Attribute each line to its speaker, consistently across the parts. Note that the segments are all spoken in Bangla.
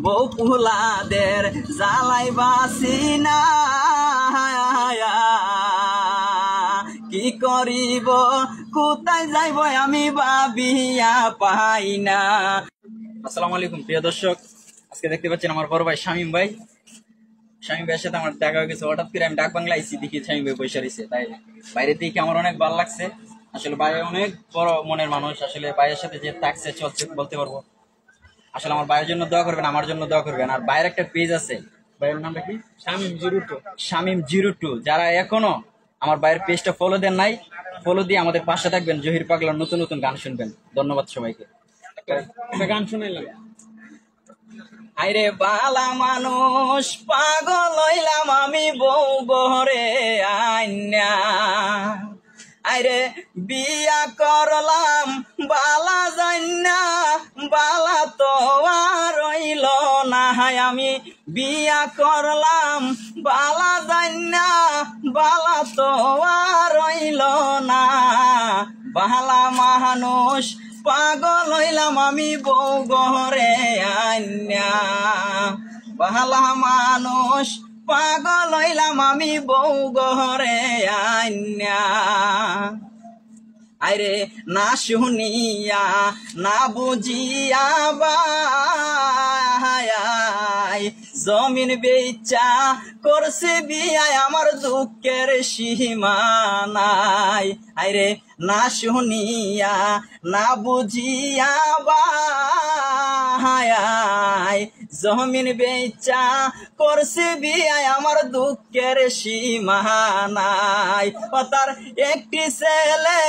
Speaker 1: বউ পুলাদের জ্বালাই বাসি না কি করিব কোথায় যাইব আমি ভাবিয়া পাই না। আসসালামু আলাইকুম প্রিয় দর্শক, আজকে দেখতে পাচ্ছেন আমার বড় ভাই শামীম ভাইয়ের সাথে আমার দেখা হয়ে গেছে। হঠাৎ করে আমি ডাক বাংলা আইসি, দেখি শামীম ভাই বসে রয়েছে, তাই বাইরে থেকে আমার অনেক ভালো লাগছে। আসলে ভাই অনেক বড় মনের মানুষ, আসলে ভাইয়ের সাথে যে থাকছে চলছে বলতে পারবো। আসলে আমার ভাইয়ের জন্য দোয়া করবেন, আমার জন্য দোয়া করবেন। আর ভাইয়ের একটা পেজ আছে, ভাইয়ের নামটা কি? শামীম02। যারা এখনো আমার ভাইয়ের পেজটা ফলো দেন নাই, ফলো দিয়ে আমাদের পাশে থাকবেন। জহির পাগলার নতুন নতুন গান শুনবেন। ধন্যবাদ সবাইকে।
Speaker 2: গান শুনাইলাম।
Speaker 1: আইরে বালা মানুষ পাগল হইলাম আমি বউ ঘরে আইনা, আইরে বিয়া করলাম বালা জান্না বালা তো আর রইল না। আমি বিয়া করলাম বালা জান্না বালা তো আর রইল না। বালা মানুষ পাগল হইলাম আমি বউ ঘরে আইনা, বালা মানুষ পাগল হইলাম আমি বউ ঘরে আইনা। আরে না শুনিয়া না বুঝিয়া বাই জমিন বেচা করছে বিয়ায় আমার দুঃখের সীমা নাই। আরে না শুনিয়া না বুঝিয়া বাই জমিন বেচা করছে বিয়ায় আমার দুঃখের সীমা নাই। ও তার একটি ছেলে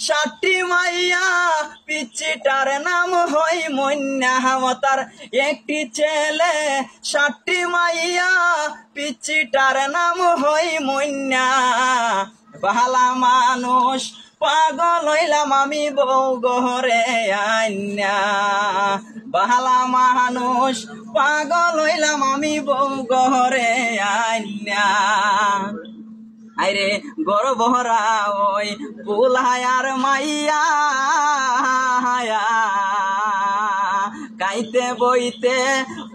Speaker 1: 60টি মাইয়া পিচ্চিটার নাম হই মন্যা। তার একটি ছেলে 60টি মাইয়া পিচ্চিটার নাম হই মন্যা। বালা মানুষ পাগল হইলাম আমি বউ ঘরে আইনা, বালা মানুষ পাগল হইলাম আমি বউ ঘরে আইনা। আইরে গর্বহরা ওই বুলায়ার মাইয়া গাইতে বইতে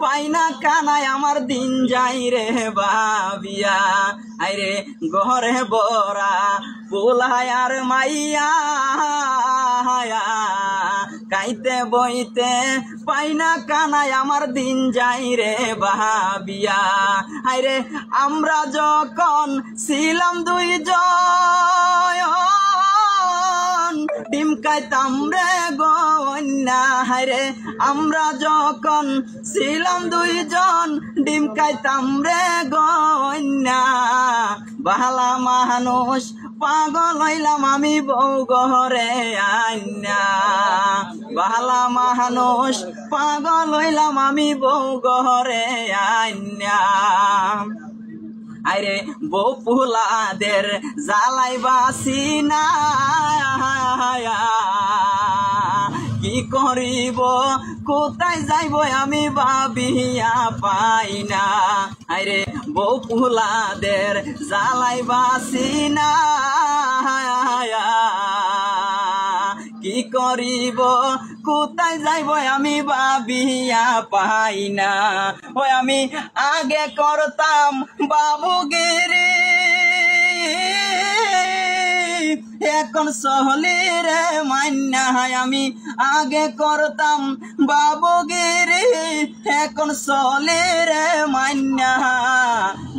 Speaker 1: পাই না কানায় আমার দিন যাই রে বাবিয়া। আইরে ঘরে বরা বুলায়ার মাইয়া গাইতে বইতে পাই না কানায় আমার দিন যাই রে বাবিয়া। আইরে আমরা যখন ছিলাম দুইজন ডিম খাইতাম রে গন্যা। হায়রে আমরা যখন ছিলাম দুইজন ডিম খাইতাম রে গন্যা। বালা মানুষ পাগল হইলাম আমি বউ ঘরে আইনা, বালা মানুষ পাগল হইলাম আমি বউ ঘরে আইনা। আরে বউ পুলাদের জ্বালাই বাসি না কি করিব কোথায় যাইব আমি ভাবিয়া পাই না। আরে বউ পুলাদের জ্বালাই বাসি না কি করিব কোথায় যাইব আমি ভাবিয়া পাই না। ওই আমি আগে করতাম বাবুগিরি এখন সহলি রে মান্না। আমি আগে করতাম বাবুগিরি এখন সহলি রে মান্না।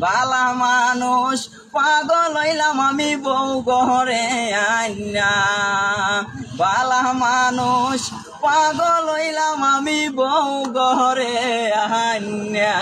Speaker 1: বালা মানুষ পাগল হইলাম আমি বউ ঘরে আইনা, বালা মানুষ পাগল হইলাম আমি বউ ঘরে আইনা।